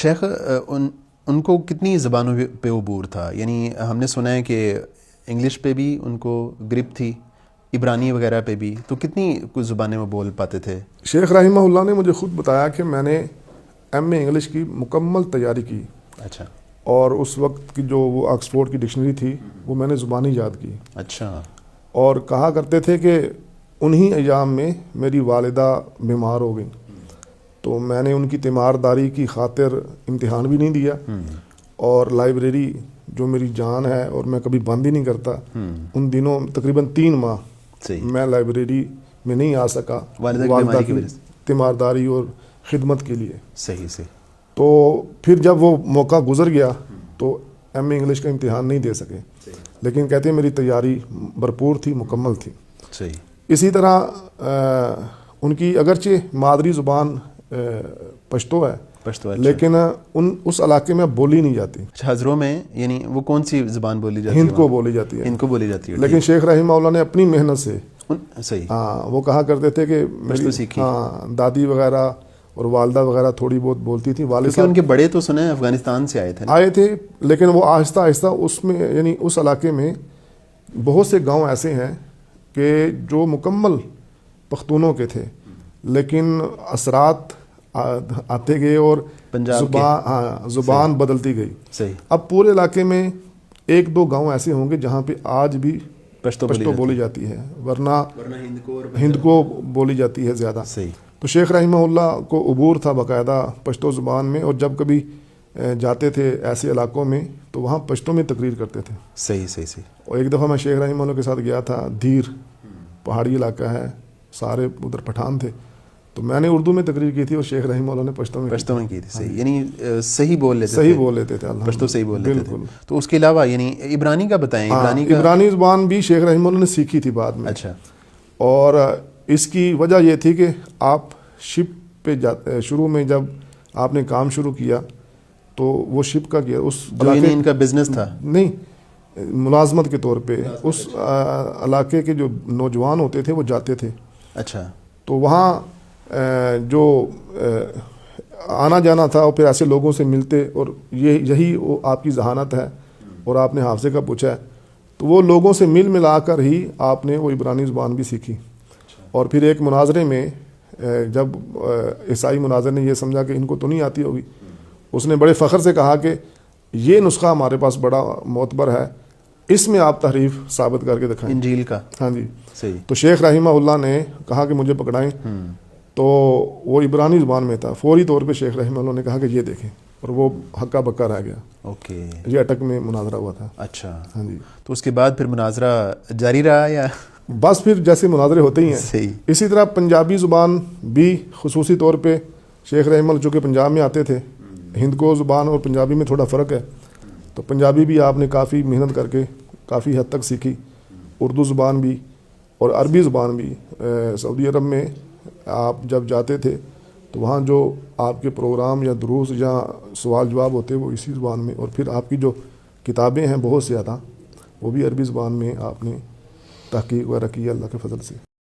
شیخ ان کو کتنی زبانوں پہ عبور تھا؟ یعنی ہم نے سنا ہے کہ انگلش پہ بھی ان کو گرپ تھی، عبرانی وغیرہ پہ بھی، تو کتنی کچھ زبانیں وہ بول پاتے تھے؟ شیخ رحمہ اللہ نے مجھے خود بتایا کہ میں نے ایم اے انگلش کی مکمل تیاری کی. اچھا. اور اس وقت کی جو وہ آکسفورڈ کی ڈکشنری تھی وہ میں نے زبانی یاد کی. اچھا. اور کہا کرتے تھے کہ انہی ایام میں میری والدہ بیمار ہو گئیں، تو میں نے ان کی تیمارداری کی خاطر امتحان بھی نہیں دیا، اور لائبریری جو میری جان ہے اور میں کبھی بند ہی نہیں کرتا، ان دنوں تقریباً 3 ماہ میں لائبریری میں نہیں آ سکا والدہ کی تیمارداری اور خدمت کے لیے. صحیح. تو پھر جب وہ موقع گزر گیا تو ایم اے انگلش کا امتحان نہیں دے سکے، لیکن کہتے ہیں میری تیاری بھرپور تھی، مکمل تھی. صحیح. اسی طرح ان کی اگرچہ مادری زبان پشتو ہے، لیکن اس علاقے میں بولی نہیں جاتی. ہزروں میں یعنی وہ کون سی زبان بولی جاتی ہے؟ ہند کو بولی جاتی ہے. ہند کو بولی جاتی ہے. لیکن شیخ رحمہ اللہ نے اپنی محنت سے صحیح. وہ کہا کرتے تھے کہ میری دادی وغیرہ اور والدہ وغیرہ تھوڑی بہت بولتی تھی. والد صاحب ان کے بڑے تو سنے افغانستان سے آئے تھے، لیکن وہ آہستہ آہستہ اس میں یعنی اس علاقے میں بہت سے گاؤں ایسے ہیں کہ جو مکمل پختونوں کے تھے، لیکن اثرات آتے گئے اور زبان بدلتی گئی. صحیح. اب پورے علاقے میں 1-2 گاؤں ایسے ہوں گے جہاں پہ آج بھی پشتو بولی جاتی ہے، ورنہ ہند کو بولی جاتی ہے زیادہ. صحیح. تو شیخ رحمہ اللہ کو عبور تھا باقاعدہ پشتو زبان میں، اور جب کبھی جاتے تھے ایسے علاقوں میں تو وہاں پشتو میں تقریر کرتے تھے. صحیح. اور ایک دفعہ میں شیخ رحمہ اللہ کے ساتھ گیا تھا، دھیر پہاڑی علاقہ ہے، سارے ادھر پٹھان تھے، تو میں نے اردو میں تقریر کی تھی اور شیخ رحمہ اللہ نے پشتو میں کی تھی. صحیح. یعنی صحیح بول لیتے تھے پشتو صحیح بول لیتے تھے. تو اس کے علاوہ یعنی عبرانی کا بتائیں. عبرانی زبان بھی شیخ رحمہ اللہ نے سیکھی تھی بعد میں. اچھا. اور اس کی وجہ یہ تھی کہ آپ شپ پہ جاتے، شروع میں جب آپ نے کام شروع کیا تو وہ شپ کا کیا، اس علاقے ان کا بزنس تھا نہیں، ملازمت کے طور پہ اس علاقے کے جو نوجوان ہوتے تھے وہ جاتے تھے. اچھا. تو وہاں جو آنا جانا تھا اور پھر ایسے لوگوں سے ملتے، اور یہی وہ آپ کی ذہانت ہے اور آپ نے حافظے کا پوچھا ہے، تو وہ لوگوں سے ملا کر ہی آپ نے وہ عبرانی زبان بھی سیکھی. اور پھر ایک مناظرے میں جب عیسائی مناظر نے یہ سمجھا کہ ان کو تو نہیں آتی ہوگی، اس نے بڑے فخر سے کہا کہ یہ نسخہ ہمارے پاس بڑا معتبر ہے، اس میں آپ تحریف ثابت کر کے دکھائیں انجیل کا. ہاں جی. صحیح. تو شیخ رحمہ اللہ نے کہا کہ مجھے پکڑائیں، تو وہ عبرانی زبان میں تھا. فوری طور پہ شیخ رحمہ اللہ نے کہا کہ یہ دیکھیں، اور وہ ہکا بکا رہ گیا. اوکے. یہ اٹک میں مناظرہ ہوا تھا. اچھا. ہاں جی. تو اس کے بعد پھر مناظرہ جاری رہا یا بس پھر جیسے مناظرے ہوتے ہی ہیں. صحیح. اسی طرح پنجابی زبان بھی خصوصی طور پہ شیخ رحمہ اللہ چونکہ پنجاب میں آتے تھے، ہند کو زبان اور پنجابی میں تھوڑا فرق ہے، تو پنجابی بھی آپ نے کافی محنت کر کے کافی حد تک سیکھی. اردو زبان بھی اور عربی زبان بھی. سعودی عرب میں آپ جب جاتے تھے تو وہاں جو آپ کے پروگرام یا دروس یا سوال جواب ہوتے وہ اسی زبان میں، اور پھر آپ کی جو کتابیں ہیں بہت زیادہ وہ بھی عربی زبان میں آپ نے تحقیق وغیرہ کی اللہ کے فضل سے.